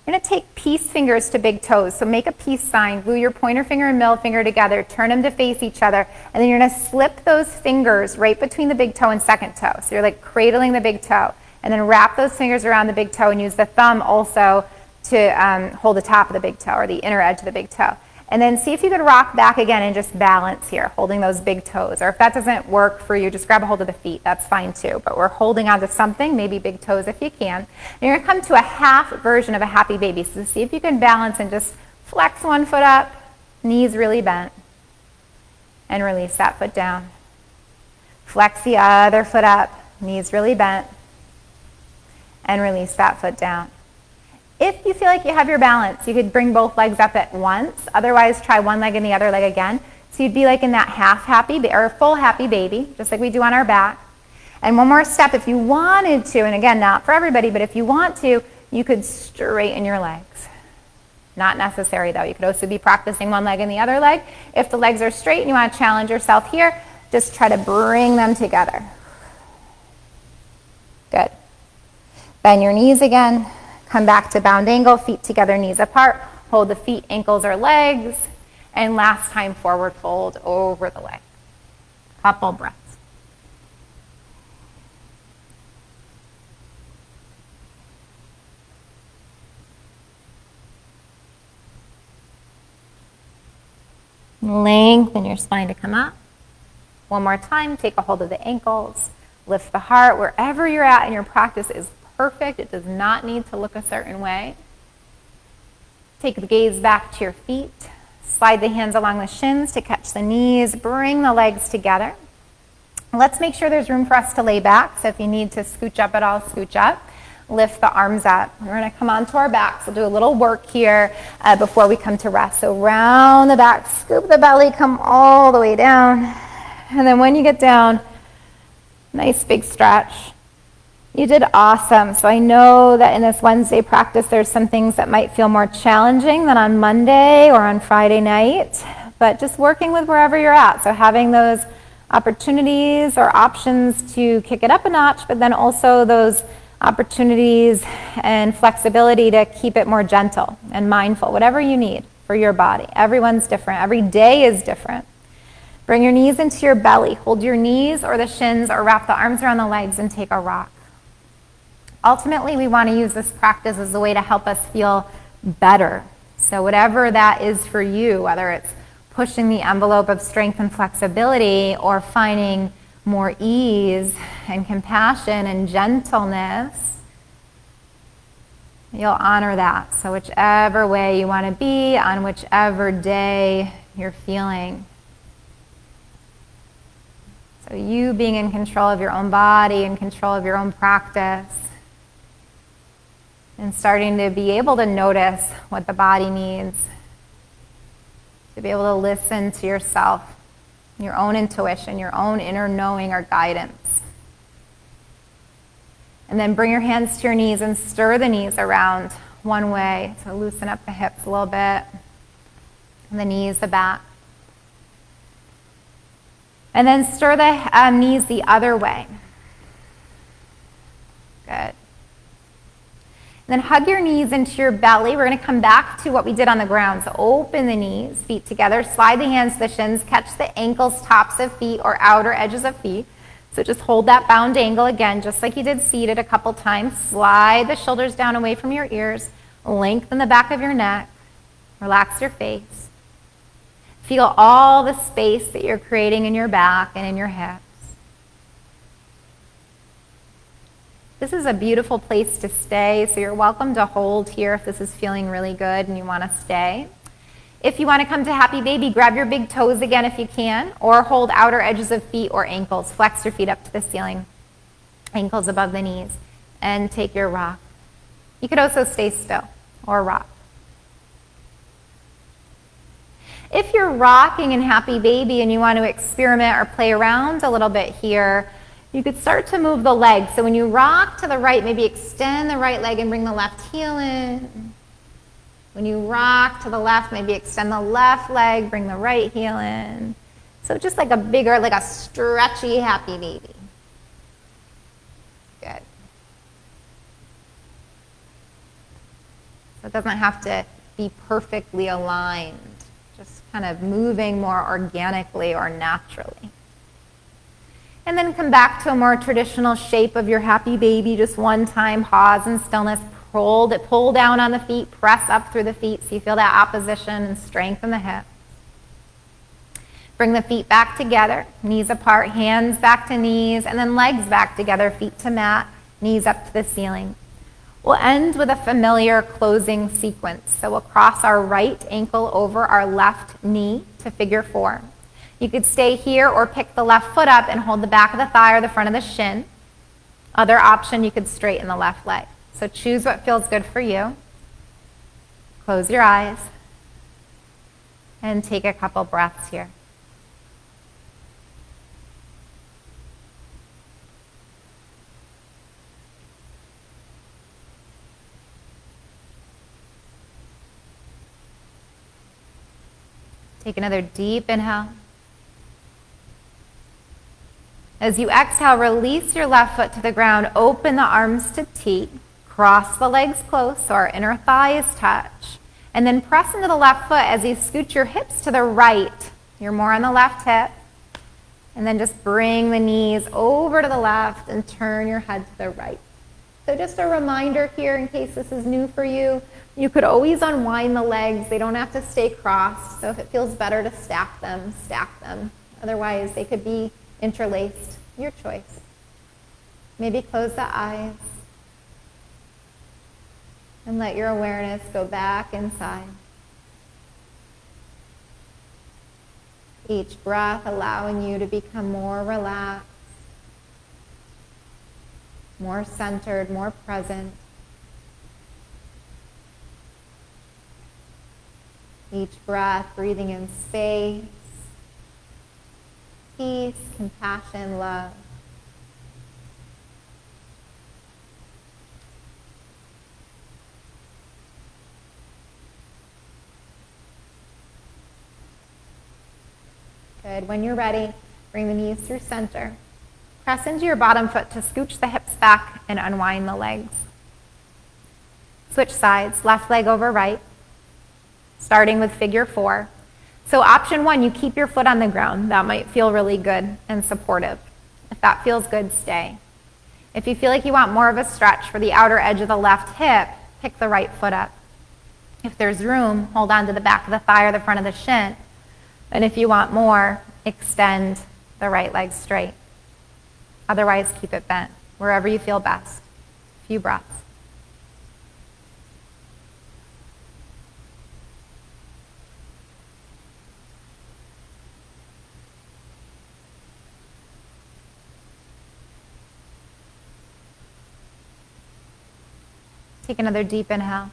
[SPEAKER 1] You're going to take peace fingers to big toes. So make a peace sign. Glue your pointer finger and middle finger together. Turn them to face each other. And then you're going to slip those fingers right between the big toe and second toe. So you're like cradling the big toe. And then wrap those fingers around the big toe and use the thumb also to hold the top of the big toe or the inner edge of the big toe. And then see if you could rock back again and just balance here, holding those big toes. Or if that doesn't work for you, just grab a hold of the feet. That's fine too. But we're holding onto something, maybe big toes if you can. And you're going to come to a half version of a happy baby. So see if you can balance and just flex one foot up, knees really bent. And release that foot down. Flex the other foot up, knees really bent. And release that foot down. If you feel like you have your balance, you could bring both legs up at once. Otherwise, try one leg and the other leg again. So you'd be like in that half happy or full happy baby, just like we do on our back. And one more step, if you wanted to, and again, not for everybody, but if you want to, you could straighten your legs. Not necessary though. You could also be practicing one leg and the other leg. If the legs are straight and you want to challenge yourself here, just try to bring them together. Good. Bend your knees again. Come back to bound angle, feet together, knees apart. Hold the feet, ankles, or legs. And last time, forward fold over the leg. Couple breaths. Lengthen your spine to come up. One more time, take a hold of the ankles. Lift the heart. Wherever you're at in your practice is perfect. It does not need to look a certain way. Take the gaze back to your feet. Slide the hands along the shins to catch the knees. Bring the legs together. Let's make sure there's room for us to lay back. So if you need to scooch up at all, scooch up. Lift the arms up. We're going to come onto our backs. We'll do a little work here before we come to rest. So round the back, scoop the belly, come all the way down. And then when you get down, nice big stretch. You did awesome. So I know that in this Wednesday practice, there's some things that might feel more challenging than on Monday or on Friday night, but just working with wherever you're at. So having those opportunities or options to kick it up a notch, but then also those opportunities and flexibility to keep it more gentle and mindful, whatever you need for your body. Everyone's different. Every day is different. Bring your knees into your belly. Hold your knees or the shins or wrap the arms around the legs and take a rock. Ultimately, we want to use this practice as a way to help us feel better. So whatever that is for you, whether it's pushing the envelope of strength and flexibility or finding more ease and compassion and gentleness, you'll honor that. So whichever way you want to be on whichever day you're feeling. So you being in control of your own body, in control of your own practice, and starting to be able to notice what the body needs, to be able to listen to yourself, your own intuition, your own inner knowing or guidance. And then bring your hands to your knees and stir the knees around one way. So loosen up the hips a little bit, and the knees, the back. And then stir the knees the other way. Good. And then hug your knees into your belly. We're going to come back to what we did on the ground. So open the knees, feet together. Slide the hands to the shins. Catch the ankles, tops of feet, or outer edges of feet. So just hold that bound angle again, just like you did seated a couple times. Slide the shoulders down away from your ears. Lengthen the back of your neck. Relax your face. Feel all the space that you're creating in your back and in your hips. This is a beautiful place to stay, so you're welcome to hold here if this is feeling really good and you want to stay. If you want to come to Happy Baby, grab your big toes again if you can, or hold outer edges of feet or ankles. Flex your feet up to the ceiling, ankles above the knees, and take your rock. You could also stay still or rock. If you're rocking in Happy Baby and you want to experiment or play around a little bit here, you could start to move the legs. So when you rock to the right, maybe extend the right leg and bring the left heel in. When you rock to the left, maybe extend the left leg, bring the right heel in. So just like a bigger, like a stretchy Happy Baby. Good. So it doesn't have to be perfectly aligned. Just kind of moving more organically or naturally. And then come back to a more traditional shape of your Happy Baby. Just one time, pause in stillness. Pull down on the feet, press up through the feet so you feel that opposition and strength in the hips. Bring the feet back together, knees apart, hands back to knees, and then legs back together, feet to mat, knees up to the ceiling. We'll end with a familiar closing sequence. So we'll cross our right ankle over our left knee to figure 4. You could stay here or pick the left foot up and hold the back of the thigh or the front of the shin. Other option, you could straighten the left leg. So choose what feels good for you. Close your eyes and take a couple breaths here. Take another deep inhale. As you exhale, release your left foot to the ground. Open the arms to T. Cross the legs close so our inner thighs touch. And then press into the left foot as you scoot your hips to the right. You're more on the left hip. And then just bring the knees over to the left and turn your head to the right. So just a reminder here in case this is new for you. You could always unwind the legs. They don't have to stay crossed. So if it feels better to stack them, stack them. Otherwise, they could be interlaced. Your choice. Maybe close the eyes. And let your awareness go back inside. Each breath allowing you to become more relaxed, more centered, more present. Each breath breathing in space, peace, compassion, love. Good. When you're ready, bring the knees through center. Press into your bottom foot to scooch the hips back and unwind the legs. Switch sides, left leg over right, starting with figure 4. So option 1, you keep your foot on the ground. That might feel really good and supportive. If that feels good, stay. If you feel like you want more of a stretch for the outer edge of the left hip, pick the right foot up. If there's room, hold on to the back of the thigh or the front of the shin. And if you want more, extend the right leg straight. Otherwise, keep it bent, wherever you feel best. A few breaths. Take another deep inhale.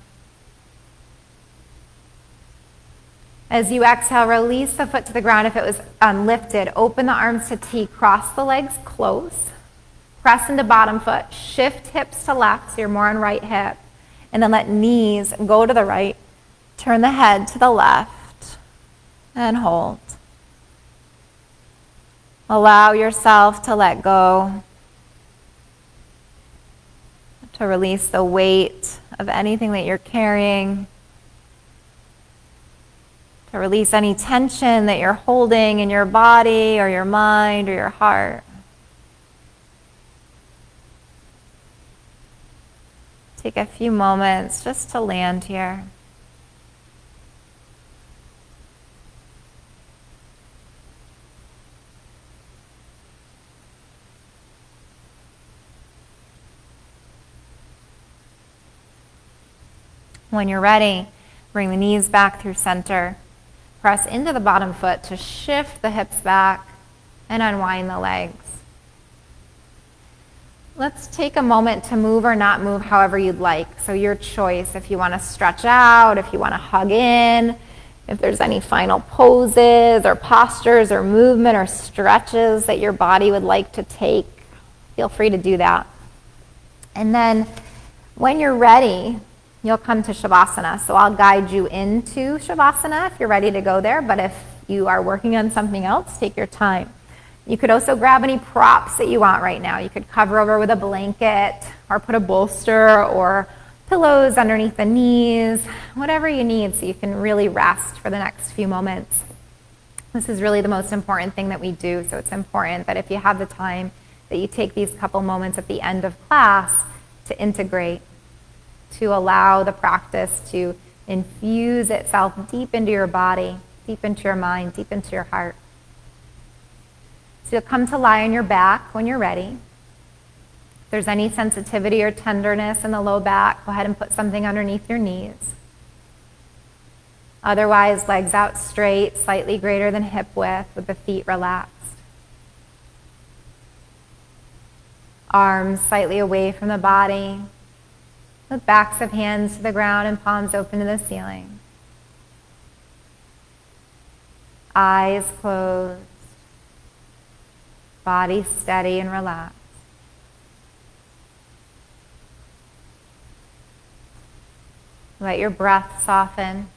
[SPEAKER 1] As you exhale, release the foot to the ground if it was lifted. Open the arms to T. Cross the legs close. Press into bottom foot. Shift hips to left, so you're more on right hip. And then let knees go to the right. Turn the head to the left. And hold. Allow yourself to let go. To release the weight of anything that you're carrying. To release any tension that you're holding in your body or your mind or your heart. Take a few moments just to land here. When you're ready, bring the knees back through center. Press into the bottom foot to shift the hips back and unwind the legs. Let's take a moment to move or not move however you'd like. So your choice, if you want to stretch out, if you want to hug in, if there's any final poses or postures or movement or stretches that your body would like to take, feel free to do that. And then when you're ready, you'll come to Shavasana. So I'll guide you into Shavasana if you're ready to go there, but if you are working on something else, take your time. You could also grab any props that you want right now. You could cover over with a blanket or put a bolster or pillows underneath the knees, whatever you need so you can really rest for the next few moments. This is really the most important thing that we do, so it's important that if you have the time that you take these couple moments at the end of class to integrate, to allow the practice to infuse itself deep into your body, deep into your mind, deep into your heart. So you'll come to lie on your back when you're ready. If there's any sensitivity or tenderness in the low back, go ahead and put something underneath your knees. Otherwise, legs out straight, slightly greater than hip width, with the feet relaxed. Arms slightly away from the body, with backs of hands to the ground and palms open to the ceiling. Eyes closed. Body steady and relaxed. Let your breath soften.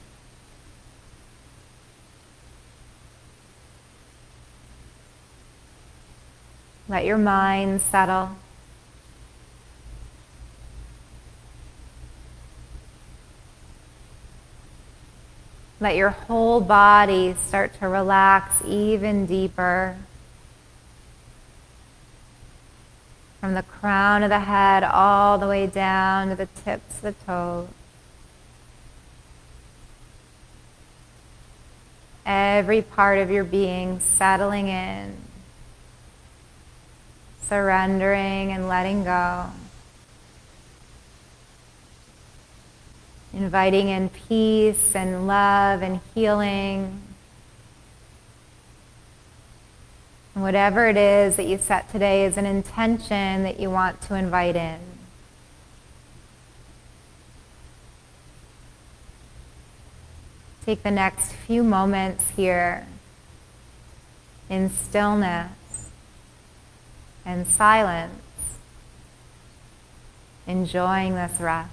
[SPEAKER 1] Let your mind settle. Let your whole body start to relax even deeper. From the crown of the head all the way down to the tips of the toes. Every part of your being settling in, surrendering and letting go. Inviting in peace and love and healing. And whatever it is that you set today is an intention that you want to invite in. Take the next few moments here in stillness and silence, enjoying this rest.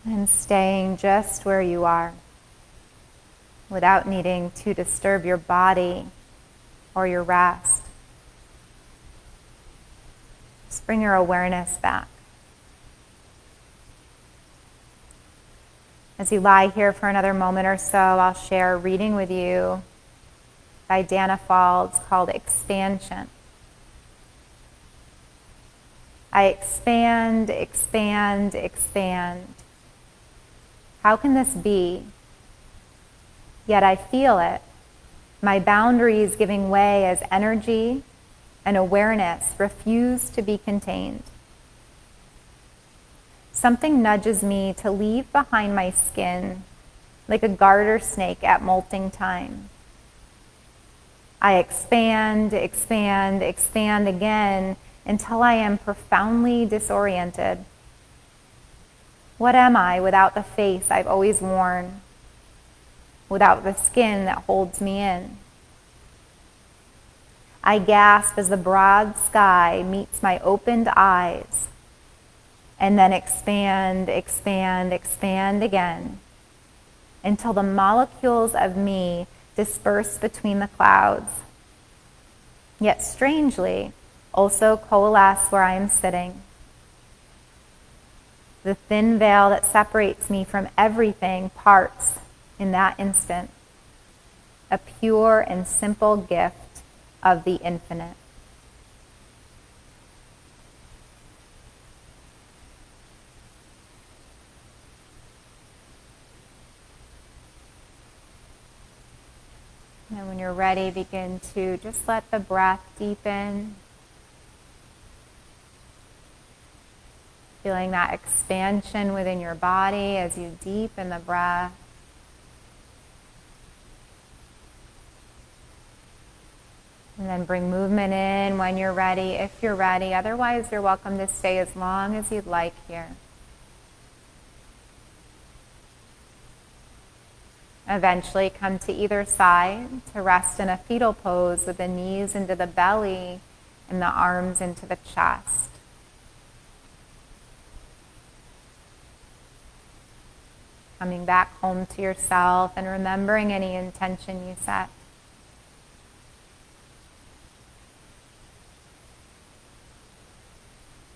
[SPEAKER 1] And staying just where you are, without needing to disturb your body or your rest. Just bring your awareness back. As you lie here for another moment or so, I'll share a reading with you by Dana Falls called Expansion. I expand, expand, expand. How can this be? Yet I feel it. My boundaries giving way as energy and awareness refuse to be contained. Something nudges me to leave behind my skin like a garter snake at molting time. I expand, expand, expand again until I am profoundly disoriented. What am I without the face I've always worn? Without the skin that holds me in? I gasp as the broad sky meets my opened eyes, and then expand, expand, expand again, until the molecules of me disperse between the clouds, yet strangely also coalesce where I am sitting. The thin veil that separates me from everything parts in that instant, a pure and simple gift of the infinite. And when you're ready, begin to just let the breath deepen. Feeling that expansion within your body as you deepen the breath. And then bring movement in when you're ready, if you're ready. Otherwise, you're welcome to stay as long as you'd like here. Eventually come to either side to rest in a fetal pose with the knees into the belly and the arms into the chest. Coming back home to yourself and remembering any intention you set.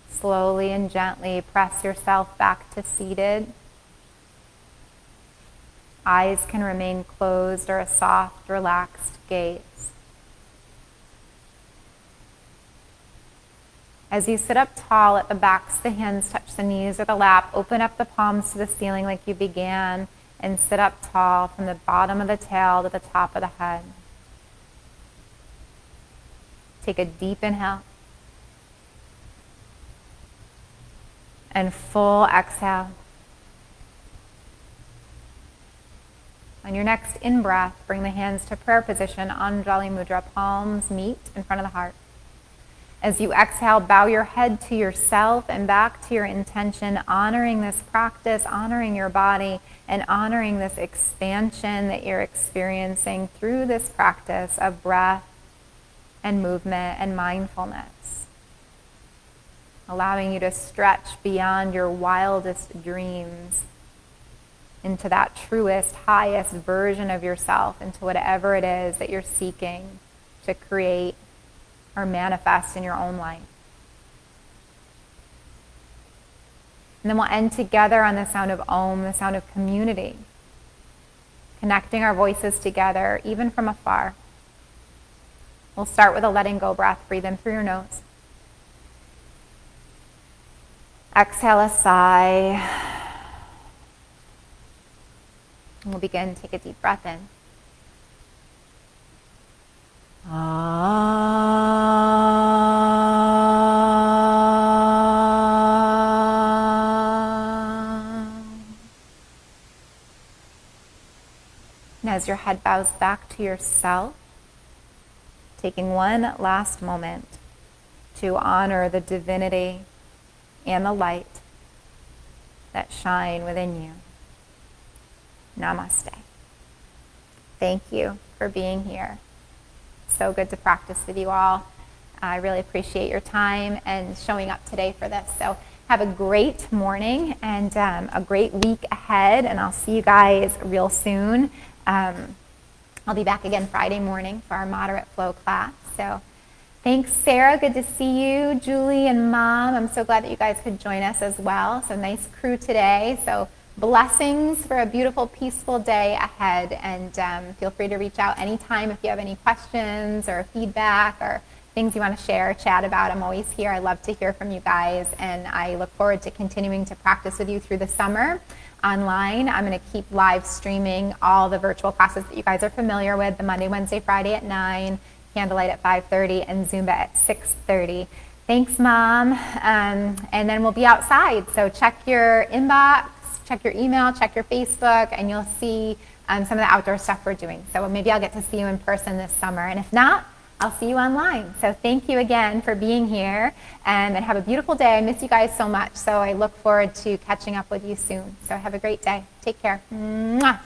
[SPEAKER 1] Slowly and gently press yourself back to seated. Eyes can remain closed or a soft, relaxed gaze. As you sit up tall, let the backs of the hands touch the knees or the lap. Open up the palms to the ceiling like you began, and sit up tall from the bottom of the tail to the top of the head. Take a deep inhale. And full exhale. On your next in-breath, bring the hands to prayer position, Anjali Mudra, palms meet in front of the heart. As you exhale, bow your head to yourself and back to your intention, honoring this practice, honoring your body, and honoring this expansion that you're experiencing through this practice of breath and movement and mindfulness. Allowing you to stretch beyond your wildest dreams into that truest, highest version of yourself, into whatever it is that you're seeking to create or manifest in your own life. And then we'll end together on the sound of Om, the sound of community, connecting our voices together, even from afar. We'll start with a letting go breath. Breathe in through your nose. Exhale a sigh. And we'll begin. Take a deep breath in. And as your head bows back to yourself, taking one last moment to honor the divinity and the light that shine within you. Namaste. Thank you for being here. So good to practice with you all. I really appreciate your time and showing up today for this. So have a great morning and a great week ahead, and I'll see you guys real soon. I'll be back again Friday morning for our moderate flow class. So thanks, Sarah. Good to see you. Julie and Mom, I'm so glad that you guys could join us as well. So nice crew today. So blessings for a beautiful, peaceful day ahead. And feel free to reach out anytime if you have any questions or feedback or things you want to share, chat about. I'm always here. I love to hear from you guys, and I look forward to continuing to practice with you through the summer online. I'm going to keep live streaming all the virtual classes that you guys are familiar with, the Monday, Wednesday, Friday at 9, Candlelight at 5:30, and Zumba at 6:30. Thanks, Mom. And then we'll be outside, so check your inbox, check your email, check your Facebook, and you'll see some of the outdoor stuff we're doing. So maybe I'll get to see you in person this summer, and if not, I'll see you online. So thank you again for being here, and have a beautiful day. I miss you guys so much, so I look forward to catching up with you soon. So have a great day. Take care. Mwah.